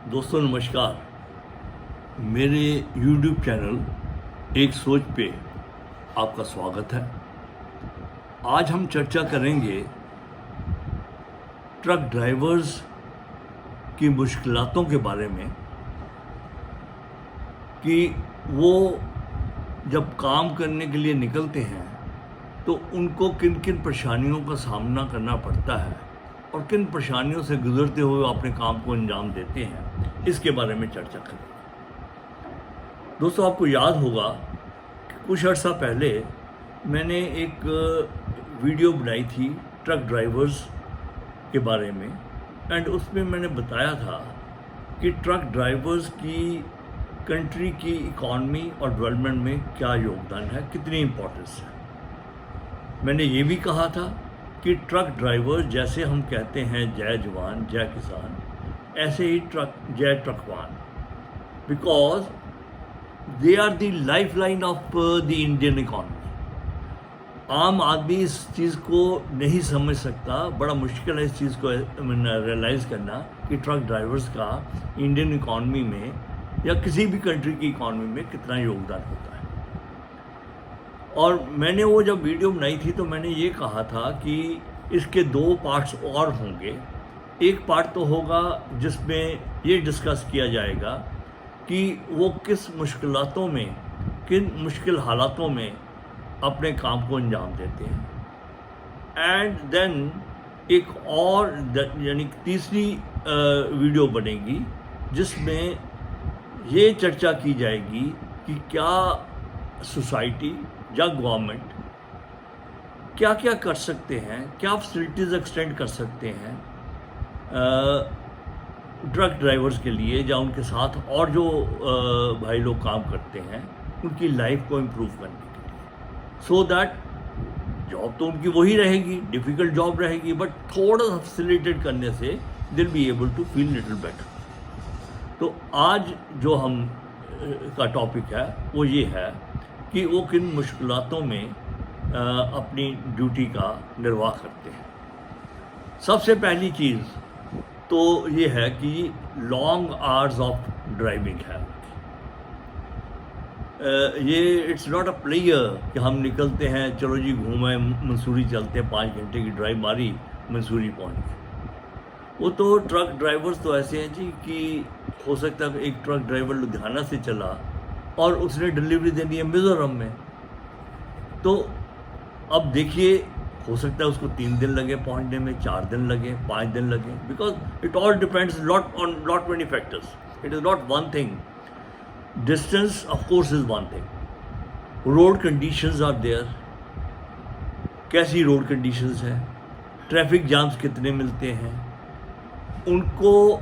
दोस्तों नमस्कार। मेरे YouTube चैनल एक सोच पे आपका स्वागत है। आज हम चर्चा करेंगे ट्रक ड्राइवर्स की मुश्किलातों के बारे में कि वो जब काम करने के लिए निकलते हैं तो उनको किन किन परेशानियों का सामना करना पड़ता है और किन परेशानियों से गुजरते हुए अपने काम को अंजाम देते हैं, इसके बारे में चर्चा करें। दोस्तों आपको याद होगा कि कुछ अर्सा पहले मैंने एक वीडियो बनाई थी ट्रक ड्राइवर्स के बारे में एंड उसमें मैंने बताया था कि ट्रक ड्राइवर्स की कंट्री की इकॉनमी और डेवलपमेंट में क्या योगदान है, कितनी इम्पोर्टेंस है। मैंने ये भी कहा था कि ट्रक ड्राइवर जैसे हम कहते हैं जय जवान जय किसान, ऐसे ही जय ट्रकवान, because they are the lifeline of the Indian economy. आम आदमी इस चीज़ को नहीं समझ सकता, बड़ा मुश्किल है इस चीज़ को रियलाइज़ करना कि ट्रक ड्राइवर्स का इंडियन इकॉनमी में या किसी भी कंट्री की इकॉनमी में कितना योगदान होता है। और मैंने वो जब वीडियो बनाई थी तो मैंने ये कहा था कि इसके दो पार्ट्स और होंगे। एक पार्ट तो होगा जिसमें ये डिस्कस किया जाएगा कि वो किस मुश्किलातों में, किन मुश्किल हालातों में अपने काम को अंजाम देते हैं। एंड देन एक और यानी तीसरी वीडियो बनेगी जिसमें ये चर्चा की जाएगी कि क्या सोसाइटी या गवर्नमेंट क्या क्या कर सकते हैं, क्या फैसिलिटीज़ एक्सटेंड कर सकते हैं ट्रक ड्राइवर्स के लिए या उनके साथ और जो भाई लोग काम करते हैं उनकी लाइफ को इम्प्रूव करने के लिए, सो दैट जॉब तो उनकी वही रहेगी, डिफ़िकल्ट जॉब रहेगी, बट थोड़ा सा फैसिलिटेट करने से they'll be able to feel little better. तो आज जो हम का टॉपिक है वो ये है कि वो किन मुश्किलातों में अपनी ड्यूटी का निर्वाह करते हैं। सबसे पहली चीज़ तो ये है कि लॉन्ग आवर्स ऑफ ड्राइविंग है। ये इट्स नॉट अ प्लेयर कि हम निकलते हैं, चलो जी घूमें, मंसूरी चलते हैं, 5 घंटे की ड्राइव मारी, मंसूरी पहुँच गए। वो तो ट्रक ड्राइवर्स तो ऐसे हैं जी कि हो सकता है एक ट्रक ड्राइवर लुधियाना से चला और उसने डिलीवरी देनी है मिज़ोरम में, तो अब देखिए हो सकता है उसको 3 दिन लगे पहुंचने में, 4 दिन लगे, 5 दिन लगे, because it all depends lot many factors. It is not one thing. Distance of course is one thing, road conditions are there, कैसी रोड कंडीशंस हैं, ट्रैफिक जाम्स कितने मिलते हैं उनको,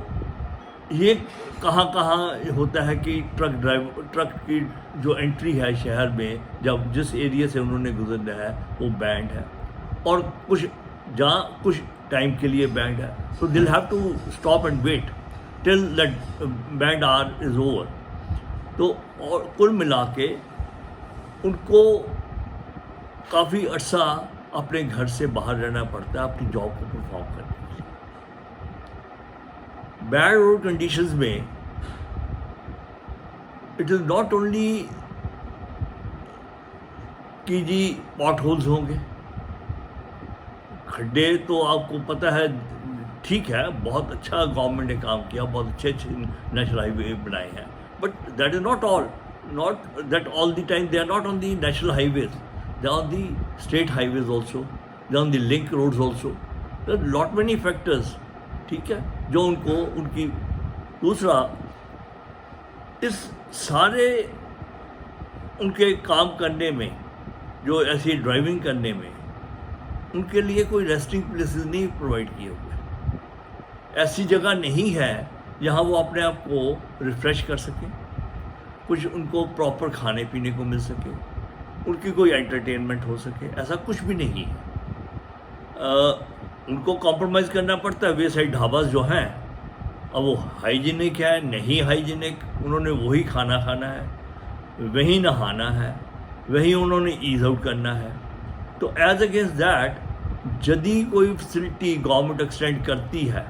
ये कहाँ कहाँ होता है कि ट्रक की जो एंट्री है शहर में, जब जिस एरिया से उन्होंने गुजरना है वो बैंड है, और कुछ जहाँ कुछ टाइम के लिए बैंड है, so they'll have to stop and wait till that band are is over. तो और कुल मिला के उनको काफ़ी अर्सा अपने घर से बाहर रहना पड़ता है अपनी जॉब को परफॉर्म करने के लिए। बैड रोड कंडीशंस में इट इज़ नॉट ओनली कि जी पॉट होल्स होंगे, खड्डे तो आपको पता है, ठीक है, बहुत अच्छा गवर्नमेंट ने काम किया, बहुत अच्छे अच्छे नेशनल हाईवे बनाए हैं, but that is not all the time. They are not on the national highways, they are on the state highways also, they on the link roads also, there are lot many factors, ठीक है, जो उनको उनकी। दूसरा, इस सारे उनके काम करने में, जो ऐसी ड्राइविंग करने में, उनके लिए कोई रेस्टिंग प्लेसेस नहीं प्रोवाइड किए हुए, ऐसी जगह नहीं है जहाँ वो अपने आप को रिफ़्रेश कर सकें, कुछ उनको प्रॉपर खाने पीने को मिल सके, उनकी कोई एंटरटेनमेंट हो सके, ऐसा कुछ भी नहीं है। उनको कॉम्प्रोमाइज़ करना पड़ता है। वे साइड ढाबास जो हैं, अब वो हाइजीनिक है नहीं हाइजीनिक, उन्होंने वही खाना खाना है, वही नहाना है, वही उन्होंने ईज आउट करना है। तो एज अगेंस्ट दैट, यदि कोई फैसिलिटी गवर्नमेंट एक्सटेंड करती है,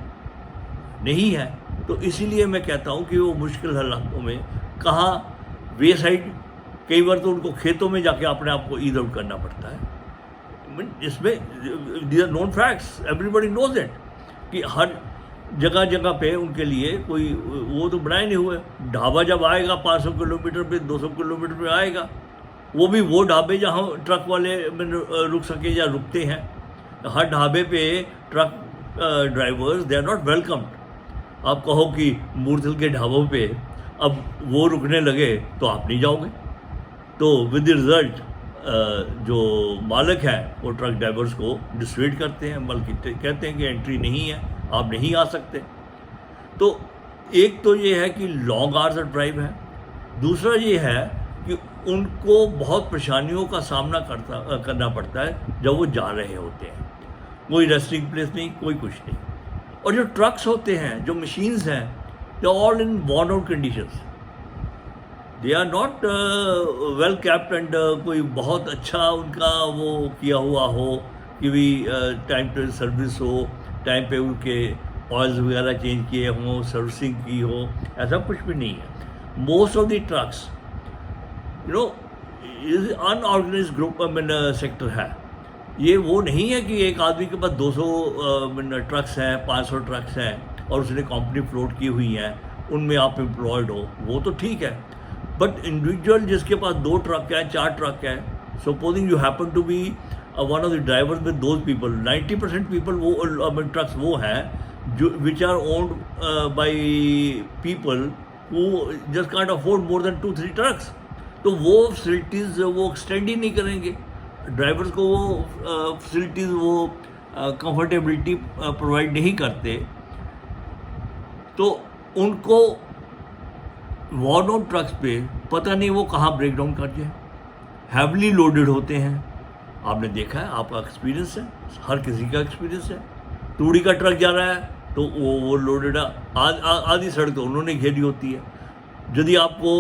नहीं है, तो इसीलिए मैं कहता हूँ कि वो मुश्किल हालातों में कहाँ वे साइड, कई बार तो उनको खेतों में जाके अपने आप को ईद आउट करना पड़ता है। इसमें these are known facts, everybody knows it, कि हर जगह जगह पे उनके लिए कोई वो तो बनाए नहीं हुए। ढाबा जब आएगा 500 किलोमीटर पे, 200 किलोमीटर पे आएगा, वो भी वो ढाबे जहाँ ट्रक वाले रुक सके या रुकते हैं। हर ढाबे पे truck drivers they are not welcomed. आप कहो कि मूर्थल के ढाबों पे अब वो रुकने लगे तो आप नहीं जाओगे, तो विद द रिजल्ट जो मालिक है वो ट्रक ड्राइवर्स को डिसवेड करते हैं, बल्कि कहते हैं कि एंट्री नहीं है, आप नहीं आ सकते। तो एक तो ये है कि लॉन्ग आवर्स ऑफ ड्राइव है, दूसरा ये है कि उनको बहुत परेशानियों का सामना करना पड़ता है जब वो जा रहे होते हैं। कोई रेस्टिंग प्लेस नहीं, कोई कुछ नहीं। और जो ट्रक्स होते हैं, जो मशीन्स हैं, they all in worn out conditions, they are not well capped and कोई बहुत अच्छा उनका वो किया हुआ हो कि भी टाइम पे सर्विस हो, टाइम पे उनके ऑयल्स वगैरह चेंज किए हों, सर्विसिंग की हो, ऐसा कुछ भी नहीं है। Most of the trucks you know is unorganise group sector है। ये वो नहीं है कि एक आदमी के पास 200 ट्रक्स हैं, 500 ट्रक्स हैं और उसने कंपनी फ्लोट की हुई हैं, उनमें आप एम्प्लॉयड हो, वो तो ठीक है। बट इंडिविजुअल जिसके पास 2 ट्रक हैं, 4 ट्रक हैं, supposing you happen to be one of the drivers with those people, 90% people वो ट्रक्स वो हैं जो which are owned by people who just can't afford more than 2-3 trucks. तो वो फैसिलिटीज़ वो एक्सटेंड ही नहीं करेंगे ड्राइवर्स को, वो फैसिलिटीज़ वो कंफर्टेबिलिटी प्रोवाइड नहीं करते, तो उनको वर्न आउट ट्रक्स पे पता नहीं वो कहाँ ब्रेक डाउन कर जाए। हैवली लोडेड होते हैं, आपने देखा है, आपका एक्सपीरियंस है, हर किसी का एक्सपीरियंस है। तूड़ी का ट्रक जा रहा है तो वो लोडेड आधी सड़क तो उन्होंने घेरी होती है। यदि आपको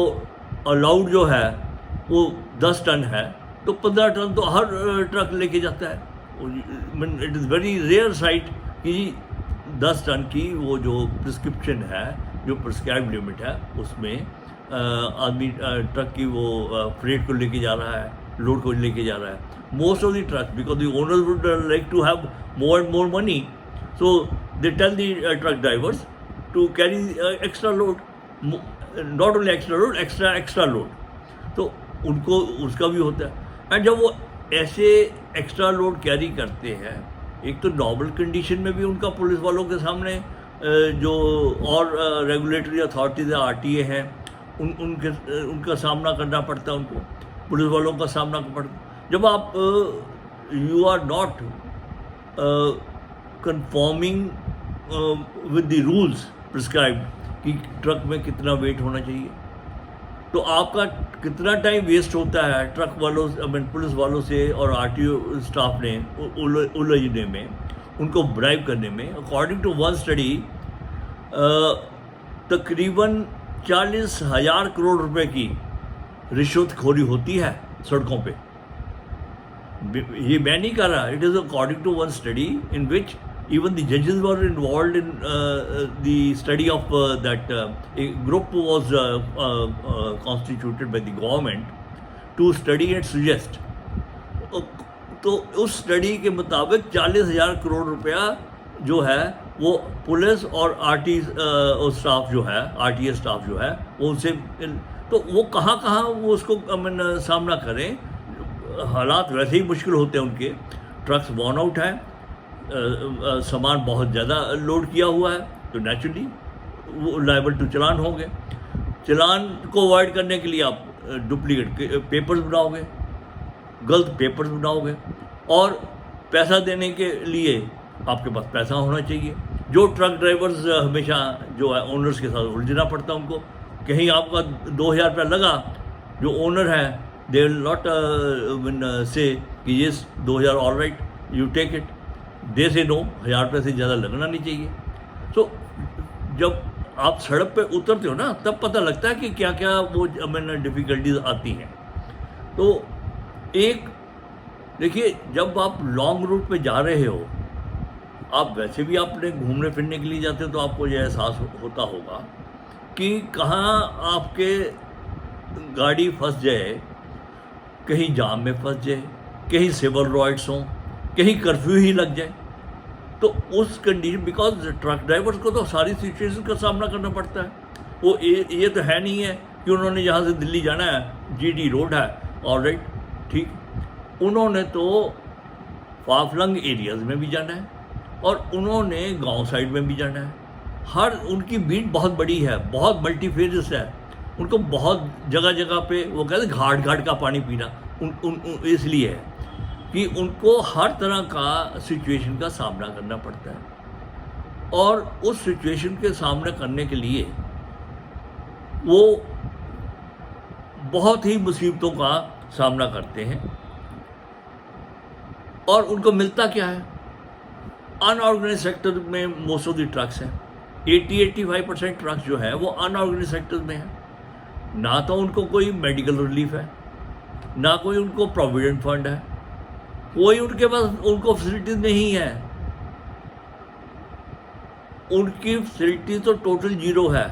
अलाउड जो है वो 10 टन है तो 15 टन तो हर ट्रक लेके जाता है। It is very rare sight कि 10 टन की वो जो प्रिस्क्रिप्शन है, जो प्रिस्क्राइब लिमिट है, उसमें आदमी ट्रक की वो फ्रेट को लेके जा रहा है, लोड को लेके जा रहा है। Most of the truck, because the owners would like to have more and more money, so they tell the truck drivers to carry extra load, not only extra load, extra load, तो उनको उसका भी होता है। And जब वो ऐसे extra load carry करते हैं, एक तो नॉर्मल कंडीशन में भी उनका पुलिस वालों के सामने जो और रेगुलेटरी अथॉरिटीज़ RTA हैं उनका सामना करना पड़ता है, उनको पुलिस वालों का सामना करना पड़ता। जब आप you are not conforming with the rules prescribed कि ट्रक में कितना वेट होना चाहिए, तो आपका कितना टाइम वेस्ट होता है ट्रक वालों पुलिस वालों से और RTO स्टाफ ने उलझने में, उनको ब्राइब करने में। अकॉर्डिंग टू वन स्टडी तकरीबन 40,000 करोड़ रुपए की रिश्वतखोरी होती है सड़कों पे। ये मैं नहीं कर रहा, it is according to one study in which even the judges were involved in the study of that a group was constituted by the government to study and suggest। तो उस स्टडी के मुताबिक 40,000 करोड़ रुपया जो है वो पुलिस और staff जो है, RTA स्टाफ जो है वो उनसे, तो वो कहाँ वो उसको सामना करें। हालात वैसे ही मुश्किल होते हैं उनके, ट्रक्स वर्न आउट है, सामान बहुत ज़्यादा लोड किया हुआ है, तो नेचुरली वो लायबल टू चलान होंगे। चलान को अवॉइड करने के लिए आप डुप्लीकेट पेपर्स बनाओगे, गलत पेपर्स बनाओगे, और पैसा देने के लिए आपके पास पैसा होना चाहिए। जो ट्रक ड्राइवर्स हमेशा जो है ओनर्स के साथ उलझना पड़ता है उनको, कहीं आपका 2,000 रुपया लगा, जो ओनर है दे विल नॉट से कि ये 2,000 all right you take it, they say no, 1,000 रुपये से ज़्यादा लगना नहीं चाहिए। तो जब आप सड़क पे उतरते हो ना, तब पता लगता है कि क्या क्या वो डिफ़िकल्टीज आती हैं। तो एक देखिए, जब आप लॉन्ग रूट पे जा रहे हो, आप वैसे भी आपने घूमने फिरने के लिए जाते हो तो आपको ये एहसास होता होगा कि कहाँ आपके गाड़ी फंस जाए, कहीं जाम में फंस जाए, कहीं सिविल राइट्स हों, कहीं कर्फ्यू ही लग जाए। तो उस कंडीशन, बिकॉज ट्रक ड्राइवर्स को तो सारी सिचुएशन का सामना करना पड़ता है। वो ये तो है नहीं है कि उन्होंने यहाँ से दिल्ली जाना है, GT रोड है, ऑलराइट, ठीक, उन्होंने तो फाफलंग एरियाज में भी जाना है और उन्होंने गांव साइड में भी जाना है। हर उनकी बीट बहुत बड़ी है, बहुत मल्टीफेजेस है। उनको बहुत जगह जगह पे, वो कहते हैं घाट घाट का पानी पीना, इसलिए है कि उनको हर तरह का सिचुएशन का सामना करना पड़ता है और उस सिचुएशन के सामना करने के लिए वो बहुत ही मुसीबतों का सामना करते हैं। और उनको मिलता क्या है? अनऑर्गेनाइज सेक्टर में मोस्ट ऑफ द ट्रक्स हैं। 80-85% ट्रक्स जो है वो अनऑर्गेनाइज सेक्टर में है। ना तो उनको कोई मेडिकल रिलीफ है, ना कोई उनको प्रोविडेंट फंड है, कोई उनके पास उनको फैसिलिटीज नहीं है। उनकी फैसिलिटी तो टोटल जीरो है।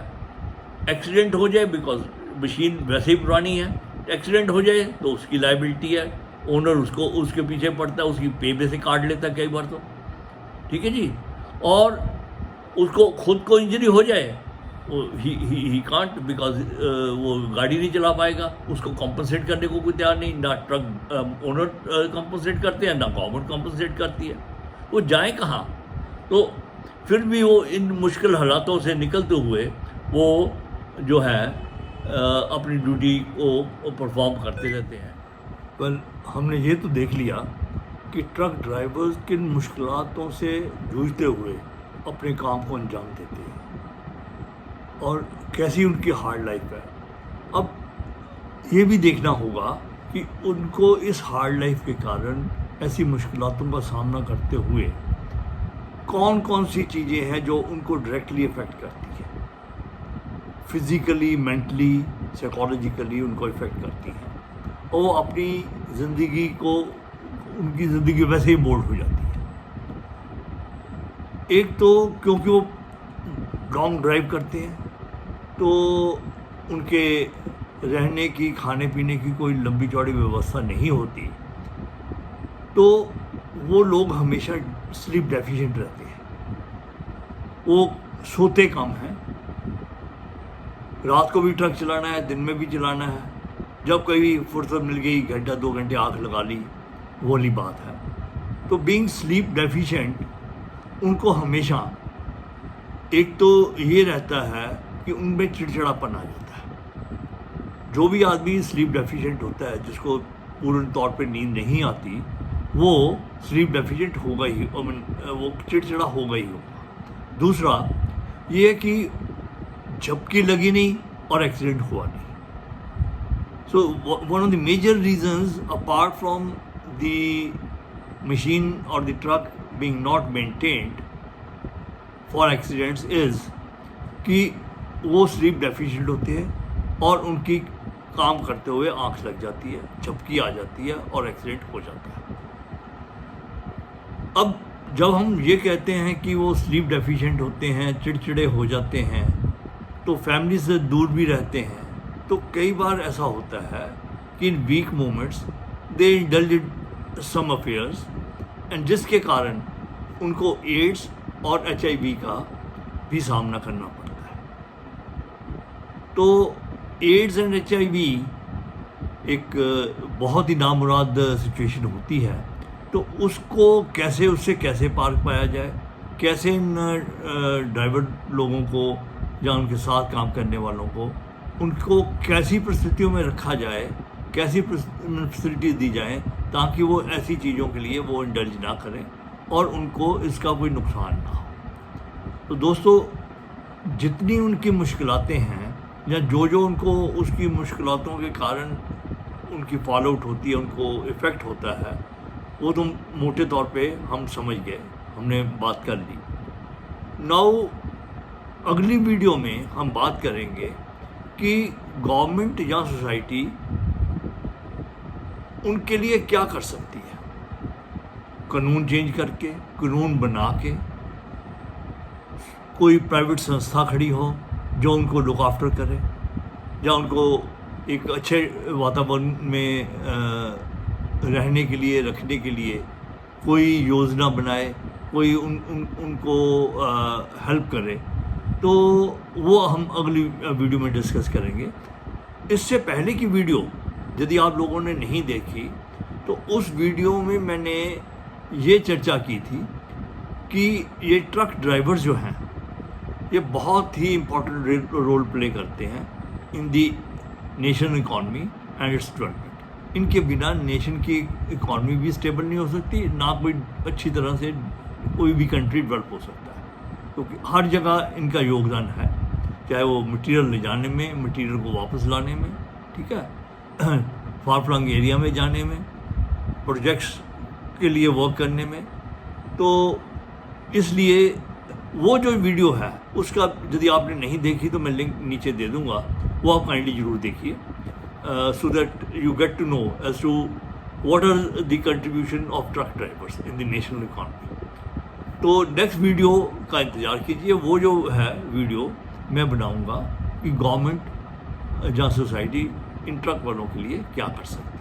एक्सीडेंट हो जाए, बिकॉज मशीन वैसे ही पुरानी है, एक्सीडेंट हो जाए तो उसकी लाइबिलिटी है, ओनर उसको उसके पीछे पड़ता है, उसकी पे में से काट लेता है कई बार तो, ठीक है जी। और उसको खुद को इंजरी हो जाए, ही कांट, बिकॉज वो गाड़ी नहीं चला पाएगा, उसको कॉम्पनसेट करने को कोई तैयार नहीं, ना ट्रक ओनर कॉम्पनसेट करते हैं, ना गवर्नमेंट कॉम्पनसेट करती है। वो जाए कहाँ? तो फिर भी वो इन मुश्किल हालातों से निकलते हुए वो जो है अपनी ड्यूटी को परफॉर्म करते रहते हैं। पर हमने ये तो देख लिया कि ट्रक ड्राइवर्स किन मुश्किलातों से जूझते हुए अपने काम को अंजाम देते हैं और कैसी उनकी हार्ड लाइफ है। अब ये भी देखना होगा कि उनको इस हार्ड लाइफ के कारण ऐसी मुश्किलातों का सामना करते हुए कौन कौन सी चीज़ें हैं जो उनको डायरेक्टली इफ़ेक्ट करती है, फिज़िकली, मेंटली, साइकोलॉजिकली उनको इफ़ेक्ट करती हैं। और वो अपनी ज़िंदगी को, उनकी ज़िंदगी वैसे ही बोल्ड हो जाती है। एक तो क्योंकि वो लॉन्ग ड्राइव करते हैं तो उनके रहने की, खाने पीने की कोई लंबी चौड़ी व्यवस्था नहीं होती, तो वो लोग हमेशा स्लीप डेफिशिएंट रहते हैं। वो सोते कम हैं, रात को भी ट्रक चलाना है, दिन में भी चलाना है, जब कभी फुर्सत मिल गई घंटा 2 घंटे आँख लगा ली, वो वाली बात है। तो बीइंग स्लीप डेफिशिएंट उनको हमेशा एक तो ये रहता है कि उनमें चिड़चिड़ापन आ जाता है। जो भी आदमी स्लीप डेफिशिएंट होता है, जिसको पूर्ण तौर पे नींद नहीं आती, वो स्लीप डेफिशिएंट होगा ही, वो चिड़चिड़ा होगा ही होगा। दूसरा ये है कि झपकी लगी नहीं और एक्सीडेंट हुआ नहीं। So one of the major reasons, apart from the machine or the truck being not maintained for accidents, is कि वो स्लीप डेफिशिएंट होते हैं और उनकी काम करते हुए आंख लग जाती है, झपकी आ जाती है और एक्सीडेंट हो जाता है। अब जब हम ये कहते हैं कि वो स्लीप डेफिशिएंट होते हैं, चिड़चिड़े हो जाते हैं, तो फैमिली से दूर भी रहते हैं, तो कई बार ऐसा होता है कि in weak moments they indulge in some affairs, and जिसके कारण उनको एड्स और HIV का भी सामना करना पड़ता है। तो एड्स एंड HIV एक बहुत ही नामुराद सिचुएशन होती है, तो उसको कैसे, उससे कैसे पार पाया जाए, कैसे इन ड्राइवर लोगों को या उनके साथ काम करने वालों को, उनको कैसी परिस्थितियों में रखा जाए, कैसी फैसिलिटीज़ दी जाए ताकि वो ऐसी चीज़ों के लिए वो इंडल्ज ना करें और उनको इसका कोई नुकसान ना हो। तो दोस्तों, जितनी उनकी मुश्किलातें हैं या जो उनको उसकी मुश्किलातों के कारण उनकी फॉल आउट होती है, उनको इफ़ेक्ट होता है, वो तो मोटे तौर पे हम समझ गए, हमने बात कर ली। नाउ अगली वीडियो में हम बात करेंगे कि गवर्नमेंट या सोसाइटी उनके लिए क्या कर सकती है, कानून चेंज करके, कानून बना के कोई प्राइवेट संस्था खड़ी हो जो उनको लुक आफ्टर करे, या उनको एक अच्छे वातावरण में रहने के लिए, रखने के लिए कोई योजना बनाए, कोई उनको हेल्प करे, तो वो हम अगली वीडियो में डिस्कस करेंगे। इससे पहले की वीडियो यदि आप लोगों ने नहीं देखी तो उस वीडियो में मैंने ये चर्चा की थी कि ये ट्रक ड्राइवर्स जो हैं ये बहुत ही इम्पोर्टेंट रोल प्ले करते हैं in the nation economy and its development. इनके बिना नेशन की इकॉनमी भी स्टेबल नहीं हो सकती, ना कोई अच्छी तरह से कोई भी कंट्री डेवलप हो सकता है, क्योंकि हर जगह इनका योगदान है, चाहे वो मटेरियल ले जाने में, मटेरियल को वापस लाने में, ठीक है, फार फ्लंग एरिया में जाने में, प्रोजेक्ट्स के लिए वर्क करने में। तो इसलिए वो जो वीडियो है उसका यदि आपने नहीं देखी तो मैं लिंक नीचे दे दूंगा, वो आप काइंडली ज़रूर देखिए, so that you get to know as to what are the contribution of truck drivers in the national economy. तो नेक्स्ट वीडियो का इंतज़ार कीजिए, वो जो है वीडियो मैं बनाऊंगा कि गवर्नमेंट या सोसाइटी इन ट्रक वालों के लिए क्या कर सकती है।